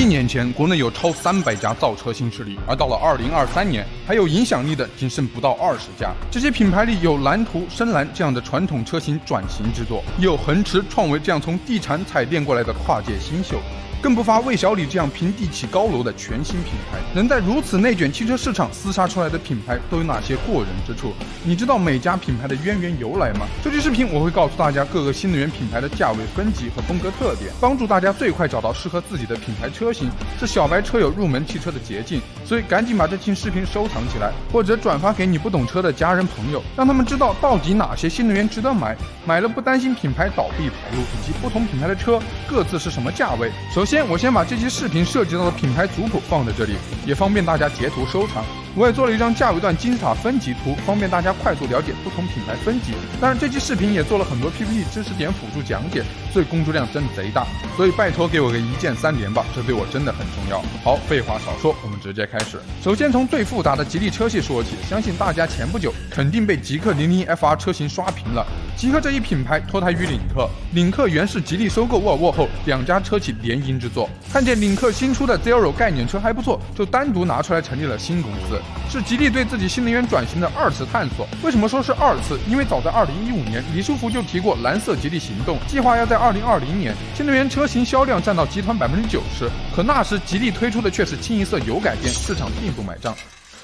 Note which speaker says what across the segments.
Speaker 1: 7年前，国内有超300家造车新势力，而到了2023年，还有影响力的仅剩不到20家。这些品牌里有蓝图、深蓝这样的传统车型转型之作，也有恒驰、创维这样从地产彩电过来的跨界新秀。更不乏魏小李这样平地起高楼的全新品牌。能在如此内卷汽车市场厮杀出来的品牌都有哪些过人之处？你知道每家品牌的渊源由来吗？这期视频我会告诉大家各个新能源品牌的价位分级和风格特点，帮助大家最快找到适合自己的品牌车型，是小白车友入门汽车的捷径。所以赶紧把这期视频收藏起来，或者转发给你不懂车的家人朋友，让他们知道到底哪些新能源值得买，买了不担心品牌倒闭跑路，以及不同品牌的车各自是什么价位。首先我先把这期视频涉及到的品牌族谱放在这里，也方便大家截图收藏。我也做了一张价位段金字塔分级图，方便大家快速了解不同品牌分级。当然这期视频也做了很多 PPT 知识点辅助讲解，所以工作量真的贼大，所以拜托给我个一键3连吧，这对我真的很重要。好，废话少说，我们直接开始。首先从最复杂的吉利车系说起，相信大家前不久肯定被极氪001 FR 车型刷屏了。极氪这一品牌脱胎于领克，领克原是吉利收购沃尔沃后两家车企联营之作，看见领克新出的 Zero 概念车还不错，就单独拿出来成立了新公司，是吉利对自己新能源转型的2次探索。为什么说是2次？因为早在2015年，李书福就提过蓝色吉利行动，计划要在2020年新能源车型销量占到集团90%，可那时吉利推出的却是清一色油改电，市场并不买账。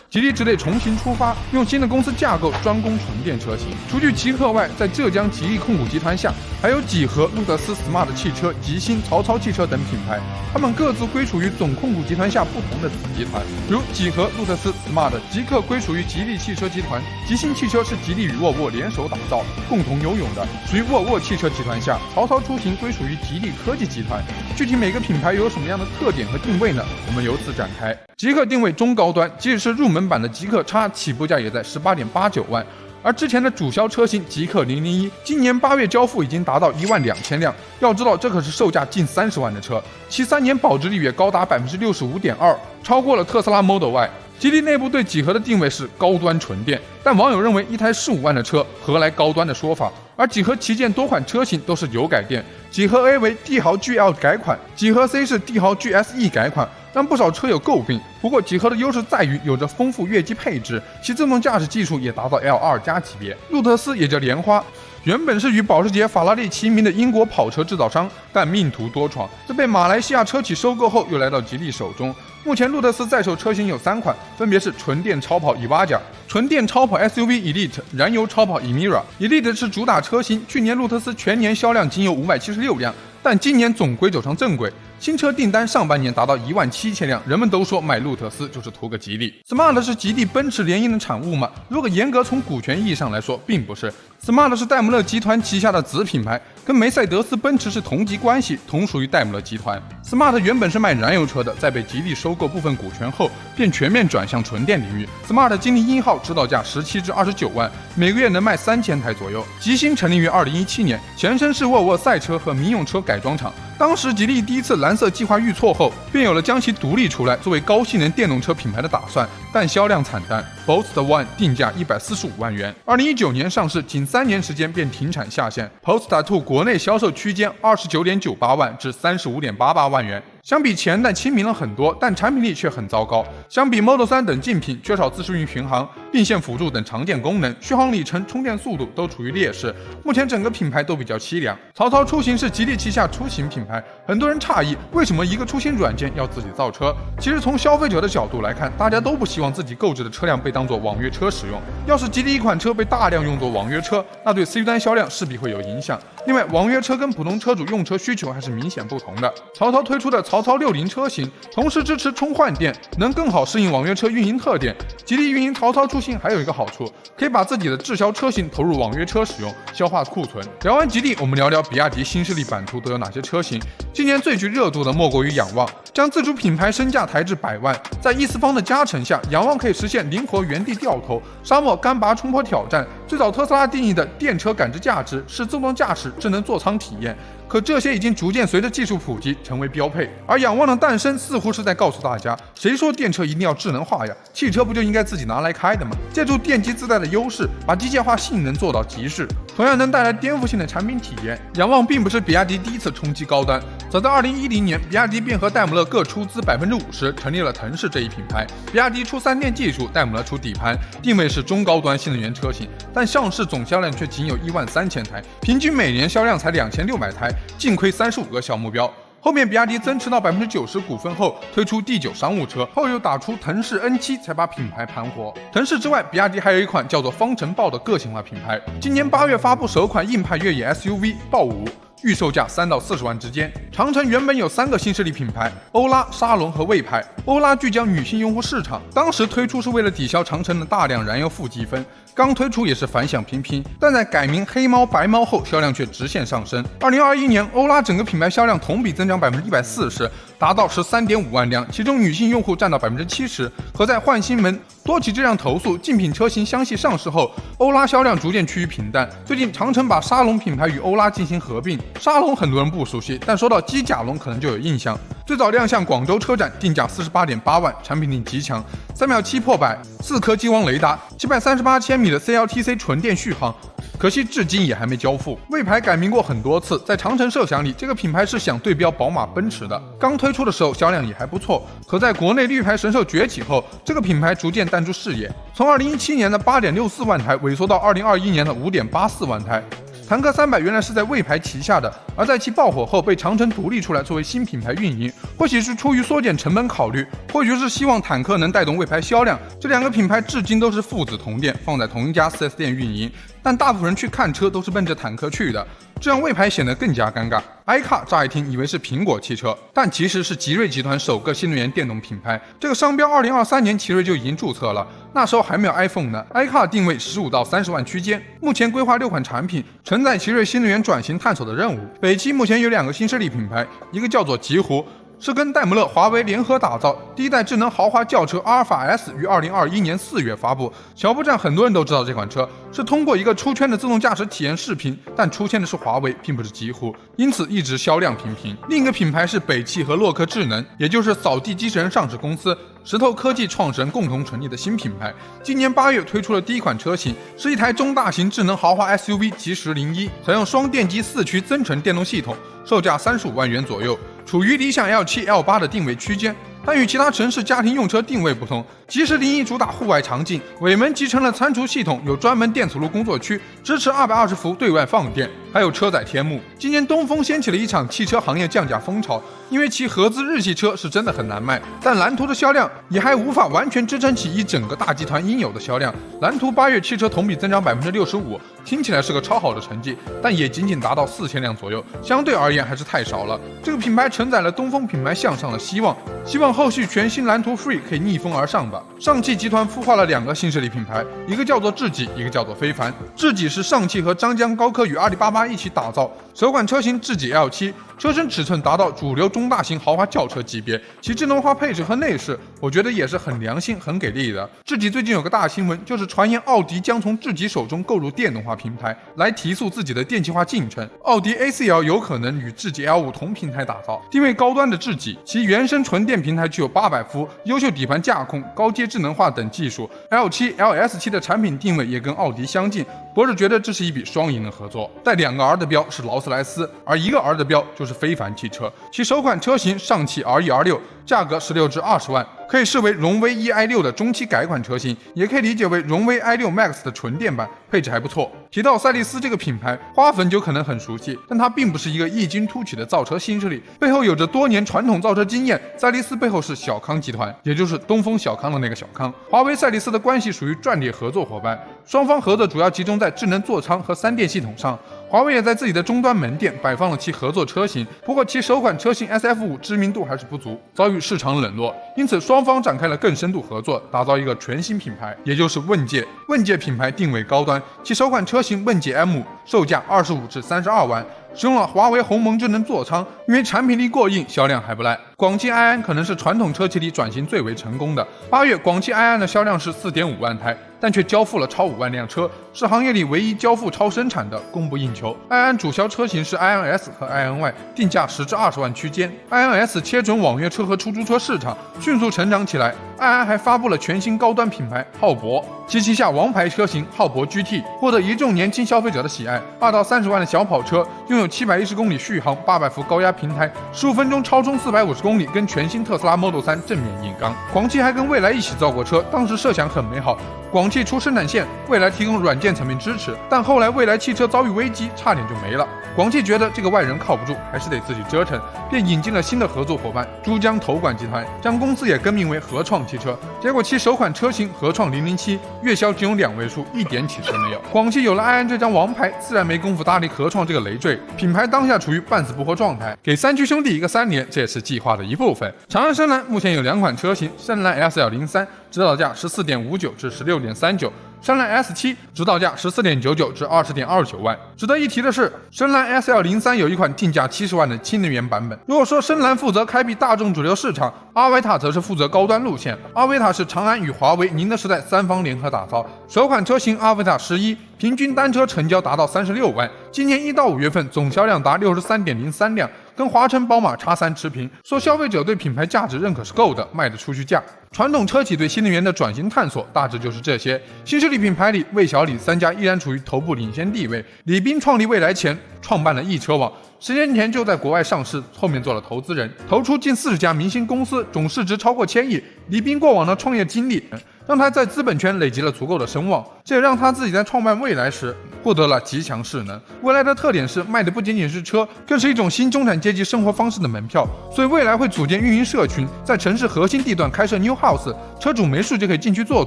Speaker 1: 吉利只得重新出发，用新的公司架构专攻纯电车型。除去极氪外，在浙江吉利控股集团下，还有几何、路特斯、Smart 汽车、吉星、曹操汽车等品牌，它们各自归属于总控股集团下不同的子集团。如几何、路特斯、Smart、极氪归属于吉利汽车集团，吉星汽车是吉利与沃尔沃联手打造、共同拥有的，属于沃尔沃汽车集团下。曹操出行归属于吉利科技集团。具体每个品牌有什么样的特点和定位呢？我们由此展开。极氪定位中高端，即使是入门版的极氪 X 起步价也在18.89万，而之前的主销车型极氪001，今年8月交付已经达到12000辆。要知道这可是售价近30万的车，其3年保值率也高达65.2%，超过了特斯拉 Model Y。吉利内部对几何的定位是高端纯电，但网友认为一台15万的车何来高端的说法？而几何旗舰多款车型都是油改电，几何 A 为帝豪 GL 改款，几何 C 是帝豪 GSE 改款，让不少车友诟病。不过几何的优势在于有着丰富越级配置，其自动驾驶技术也达到 L2+ 级别。路特斯也叫莲花，原本是与保时捷、法拉利齐名的英国跑车制造商，但命途多舛，在被马来西亚车企收购后，又来到吉利手中。目前路特斯在售车型有3款，分别是纯电超跑 Evija、纯电超跑 SUV Elite、燃油超跑 Emira。Elite 是主打车型，去年路特斯全年销量仅有576辆，但今年总归走上正轨。新车订单上半年达到17000辆，人们都说买路特斯就是图个吉利。Smart 是吉利奔驰联营的产物吗？如果严格从股权意义上来说，并不是。Smart 是戴姆勒集团旗下的子品牌，跟梅赛德斯奔驰是同级关系，同属于戴姆勒集团。Smart 原本是卖燃油车的，在被吉利收购部分股权后，便全面转向纯电领域。Smart 金立1号指导价17至29万，每个月能卖3000台左右。吉星成立于2017年，前身是沃尔沃赛车和民用车改装厂。当时吉利第一次蓝色计划预错后，便有了将其独立出来作为高性能电动车品牌的打算，但销量惨淡。Boast One 定价145万元，2019年上市，仅3年时间便停产下线。Polestar 2国内销售区间29.98万至35.88万元。相比前代亲民了很多，但产品力却很糟糕。相比 Model 3等竞品，缺少自适应巡航、并线辅助等常见功能，续航里程、充电速度都处于劣势。目前整个品牌都比较凄凉。曹操出行是吉利旗下出行品牌，很多人诧异为什么一个出行软件要自己造车。其实从消费者的角度来看，大家都不希望自己购置的车辆被当作网约车使用。要是吉利一款车被大量用作网约车，那对 C 端销量势必会有影响。另外，网约车跟普通车主用车需求还是明显不同的。曹操推出的曹操60车型，同时支持充换电，能更好适应网约车运营特点。吉利运营曹操出行还有一个好处，可以把自己的滞销车型投入网约车使用，消化库存。聊完吉利，我们聊聊比亚迪新势力版图都有哪些车型。今年最具热度的莫过于仰望，将自主品牌身价抬至100万，在易思方的加成下，仰望可以实现灵活原地掉头、沙漠干拔冲坡挑战。最早特斯拉定义的电车感知价值是自动驾驶、智能座舱体验。可这些已经逐渐随着技术普及成为标配，而仰望的诞生似乎是在告诉大家，谁说电车一定要智能化呀？汽车不就应该自己拿来开的吗？借助电机自带的优势，把机械化性能做到极致，同样能带来颠覆性的产品体验。仰望并不是比亚迪第一次冲击高端，早在2010年，比亚迪便和戴姆勒各出资50%成立了腾势这一品牌。比亚迪出3电技术，戴姆勒出底盘，定位是中高端新能源车型，但上市总销量却仅有13000台，平均每年销量才2600台，净亏35个小目标。后面比亚迪增持到90%股份后，推出第9商务车，后又打出腾势 N7，才把品牌盘活。腾势之外，比亚迪还有一款叫做方程豹的个性化品牌，今年8月发布首款硬派越野 SUV 豹5。预售价3到40万之间。长城原本有3个新势力品牌，欧拉、沙龙和魏牌。欧拉聚焦女性用户市场，当时推出是为了抵消长城的大量燃油负积分，刚推出也是反响平平，但在改名黑猫白猫后，销量却直线上升。2021年，欧拉整个品牌销量同比增长140%，达到13.5万辆，其中女性用户占到70%。和在换新门、多奇这样投诉，竞品车型相继上市后，欧拉销量逐渐趋于平淡。最近，长城把沙龙品牌与欧拉进行合并。沙龙很多人不熟悉，但说到机甲龙可能就有印象。最早亮相广州车展，定价48.8万，产品力极强，3秒7破百，4颗激光雷达，738千米的 CLTC 纯电续航。可惜至今也还没交付。魏牌改名过很多次，在长城设想里，这个品牌是想对标宝马、奔驰的。刚推出的时候销量也还不错，可在国内绿牌神兽崛起后，这个品牌逐渐淡出视野，从2017年的8.64万台萎缩到2021年的5.84万台。坦克300原来是在魏牌旗下的，而在其爆火后被长城独立出来作为新品牌运营，或许是出于缩减成本考虑，或许是希望坦克能带动魏牌销量。这两个品牌至今都是父子同店，放在同一家 4S 店运营，但大部分人去看车都是奔着坦克去的，这让魏牌显得更加尴尬。iCar 乍一听以为是苹果汽车，但其实是吉瑞集团首个新能源电动品牌。这个商标2023年奇瑞就已经注册了，那时候还没有 iPhone 呢。iCar 定位15到30万区间，目前规划6款产品，承载奇瑞新能源转型探索的任务。北汽目前有2个新势力品牌，一个叫做极狐，是跟戴姆勒、华为联合打造第一代智能豪华轿车阿尔法 S， 于2021年4月发布。小布站很多人都知道这款车，是通过一个出圈的自动驾驶体验视频，但出圈的是华为，并不是极狐，因此一直销量平平。另一个品牌是北汽和洛克智能，也就是扫地机器人上市公司石头科技创始人共同成立的新品牌。今年8月推出了第一款车型，是一台中大型智能豪华 SUV 极时01，采用双电机4驱增程电动系统，售价35万元左右，处于理想 L7、L8 的定位区间。但与其他城市家庭用车定位不同，极时01主打户外场景，尾门集成了餐厨系统，有专门电磁炉工作区，支持220伏对外放电，还有车载天幕。今年东风掀起了一场汽车行业降价风潮，因为其合资日系车是真的很难卖，但蓝图的销量也还无法完全支撑起一整个大集团应有的销量。蓝图8月汽车同比增长65%，听起来是个超好的成绩，但也仅仅达到4000辆左右，相对而言还是太少了。这个品牌承载了东风品牌向上的希望，希望后续全新蓝图 Free 可以逆风而上吧。上汽集团孵化了2个新势力品牌，一个叫做智己，一个叫做非凡。智己是上汽和张江高科与阿里巴巴一起打造，首款车型智己 L7，车身尺寸达到主流中大型豪华轿车级别，其智能化配置和内饰，我觉得也是很良心、很给力的。智己最近有个大新闻，就是传言奥迪将从智己手中购入电动化平台，来提速自己的电气化进程。奥迪 A4L 有可能与智己 L5 同平台打造，定位高端的智己，其原生纯电平台具有800伏、优秀底盘架控、高阶智能化等技术。L7、LS7 的产品定位也跟奥迪相近，博士觉得这是一笔双赢的合作。带2个 R 的标是劳斯莱斯，而1个 R 的标就是非凡汽车，其首款车型上汽 R1、R6，价格16至20万，可以视为荣威 E-i6 的中期改款车型，也可以理解为荣威 i6 Max 的纯电版，配置还不错。提到赛力斯这个品牌，花粉就可能很熟悉，但它并不是一个异军突起的造车新势力，背后有着多年传统造车经验。赛力斯背后是小康集团，也就是东风小康的那个小康。华为赛力斯的关系属于战略合作伙伴，双方合作主要集中在智能座舱和3电系统上。华为也在自己的终端门店摆放了其合作车型，不过其首款车型 SF5 知名度还是不足，遭遇市场冷落，因此双方展开了更深度合作，打造一个全新品牌，也就是问界。问界品牌定位高端，其首款车型问界 M 售价25至32万，使用了华为鸿蒙智能座舱，因为产品力过硬，销量还不赖。广汽埃安可能是传统车企里转型最为成功的。8月，广汽埃安的销量是4.5万台，但却交付了超5万辆车，是行业里唯一交付超生产的，供不应求。埃安主销车型是埃安 S 和埃安 Y， 定价10至20万区间。埃安 S 切准网约车和出租车市场，迅速成长起来。爱安还发布了全新高端品牌浩博，其旗下王牌车型浩博 GT 获得一众年轻消费者的喜爱。2到30万的小跑车，拥有710公里续航、800伏高压平台、15分钟超充450公里，跟全新特斯拉 Model 3正面硬刚。广汽还跟蔚来一起造过车，当时设想很美好，广汽出生产线，蔚来提供软件层面支持，但后来蔚来汽车遭遇危机，差点就没了。广汽觉得这个外人靠不住，还是得自己折腾，便引进了新的合作伙伴珠江投管集团，将公司也更名为合创汽车。结果其首款车型合创007月销只有2位数，一点起色没有。广汽有了爱安这张王牌，自然没工夫搭理合创这个累赘，品牌当下处于半死不活状态。给三驱兄弟一个3年，这也是计划的一部分。长安深蓝目前有2款车型，深蓝 SL03 指导价14.59至16.39。深蓝 S7 指导价14.99至20.29万。值得一提的是，深蓝 SL03 有一款定价70万的氢能源版本。如果说深蓝负责开辟大众主流市场，阿维塔则是负责高端路线。阿维塔是长安与华为、宁德时代3方联合打造，首款车型阿维塔11，平均单车成交达到36万，今年1到5月份总销量达63.03辆，跟华晨宝马 X3 持平。说消费者对品牌价值认可是够的，卖得出去价。传统车企对新能源的转型探索大致就是这些。新势力品牌里，魏小李3家依然处于头部领先地位。李斌创立蔚来前创办了易车网，10年前就在国外上市，后面做了投资人，投出近40家明星公司，总市值超过1000亿。李斌过往的创业经历让他在资本圈累积了足够的声望，这也让他自己在创办蔚来时获得了极强势能。蔚来的特点是卖的不仅仅是车，更是一种新中产阶级生活方式的门票，所以蔚来会组建运营社群，在城市核心地段开设 New House， 车主没事就可以进去做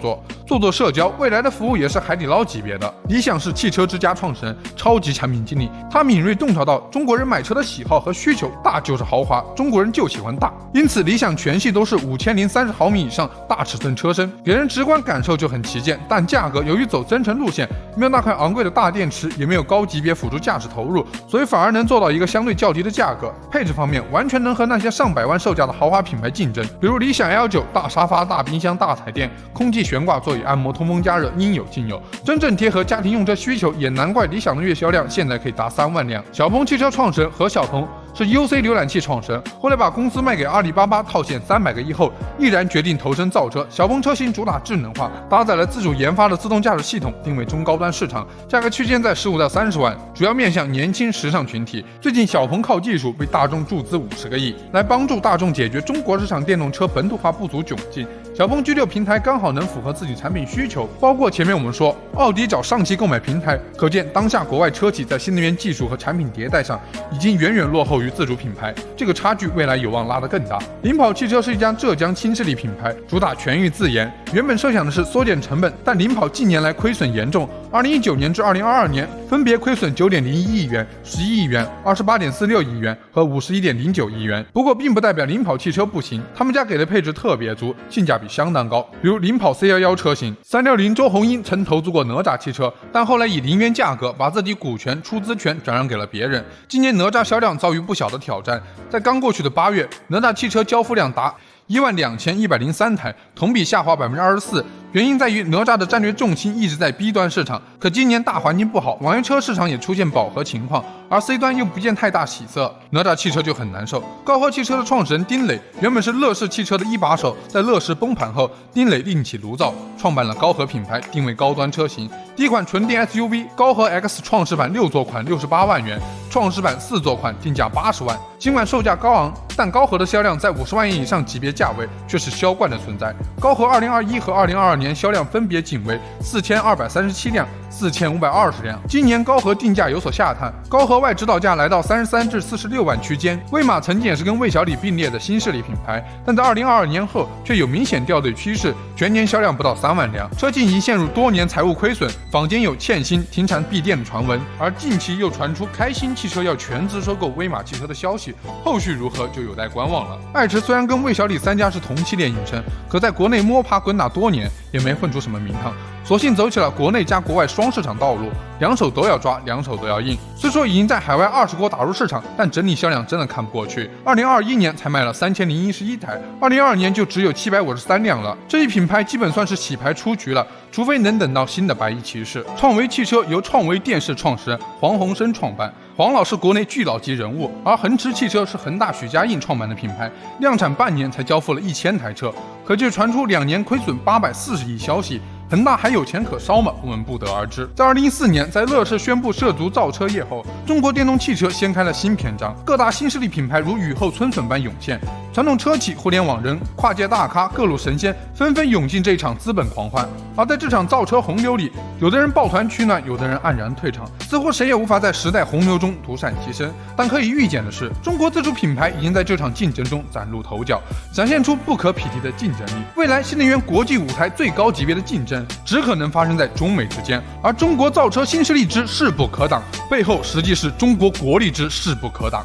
Speaker 1: 社交。蔚来的服务也是海底捞级别的。理想是汽车之家创始人，超级产品经理，他敏锐洞察到中国人买车的喜好和需求，大就是豪华，中国人就喜欢大，因此理想全系都是5030毫米以上大尺寸车身，给人直观感受就很旗舰。但价格由于走增程路线，没有那块昂贵的大电池，也没有高级别辅助驾驶投入，所以反而能做到一个相对较低的价格。配置方面完全能和那些上百万售价的豪华品牌竞争，比如理想 L9， 大沙发、大冰箱、大彩电，空气悬挂座椅、按摩、通风加热，应有尽有，真正贴合家庭用车需求，也难怪理想的月销量现在可以达3万辆。小鹏汽车创始人何小鹏是 UC 浏览器创始人，后来把公司卖给阿里巴巴套现300个亿后，毅然决定投身造车。小鹏车型主打智能化，搭载了自主研发的自动驾驶系统，定位中高端市场，价格区间在15到30万，主要面向年轻时尚群体。最近小鹏靠技术被大众注资50个亿，来帮助大众解决中国市场电动车本土化不足窘境。小鹏 G6 平台刚好能符合自己产品需求，包括前面我们说奥迪找上汽购买平台，可见当下国外车企在新能源技术和产品迭代上已经远远落后于自主品牌，这个差距未来有望拉得更大。领跑汽车是一家浙江新势力品牌，主打全域自研，原本设想的是缩减成本，但领跑近年来亏损严重，2019年至2022年分别亏损9.01亿元、11亿元、28.46亿元和51.09亿元。不过并不代表领跑汽车不行，他们家给的配置特别足，性价比相当高。比如领跑 C11 车型，360周鸿祎曾投资过哪吒汽车，但后来以0元价格把自己股权出资权转让给了别人。今年哪吒销量遭遇不小的挑战，在刚过去的8月，哪吒汽车交付量达12103台，同比下滑24%。原因在于哪吒的战略重心一直在 B 端市场，可今年大环境不好，网约车市场也出现饱和情况，而 C 端又不见太大起色，哪吒汽车就很难受。高和汽车的创始人丁磊原本是乐视汽车的一把手，在乐视崩盘后，丁磊另起炉灶，创办了高和品牌，定位高端车型。第一款纯电 SUV 高和 X 创始版6座款68万元，创始版4座款定价80万。尽管售价高昂，但高和的销量在50万元以上级别价位却是销冠的存在。高和2021和2022年销量分别仅为4237辆、4520辆。今年高和定价有所下探，高和 Y 指导价来到33至46万区间。威马曾经也是跟魏小李并列的新势力品牌，但在2022年后却有明显掉队趋势，全年销量不到3万辆。车企已经陷入多年财务亏损，坊间有欠薪、停产闭店的传闻，而近期又传出开心汽车要全资收购威马汽车的消息，后续如何就有待观望了。爱驰虽然跟魏小李3家是同期列影城，可在国内摸爬滚打多年，也没混出什么名堂，索性走起了国内加国外双双市场道路，两手都要抓，两手都要硬。虽说已经在海外20国打入市场，但整体销量真的看不过去。2021年才卖了3011台，2022年就只有753辆了。这一品牌基本算是洗牌出局了，除非能等到新的白衣骑士。创维汽车由创维电视创始人黄鸿升创办，黄老是国内巨老级人物，而恒驰汽车是恒大许家印创办的品牌，量产半年才交付了1000台车，可就传出2年亏损840亿消息。恒大还有钱可烧吗？我们不得而知。在2014年，在乐视宣布涉足造车业后，中国电动汽车掀开了新篇章，各大新势力品牌如雨后春笋般涌现，传统车企、互联网人、跨界大咖、各路神仙纷纷涌进这场资本狂欢。而在这场造车洪流里，有的人抱团取暖，有的人黯然退场，似乎谁也无法在时代洪流中独善其身。但可以预见的是，中国自主品牌已经在这场竞争中崭露头角，展现出不可匹敌的竞争力。未来新能源国际舞台最高级别的竞争只可能发生在中美之间，而中国造车新势力之势不可挡，背后实际是中国国力之势不可挡。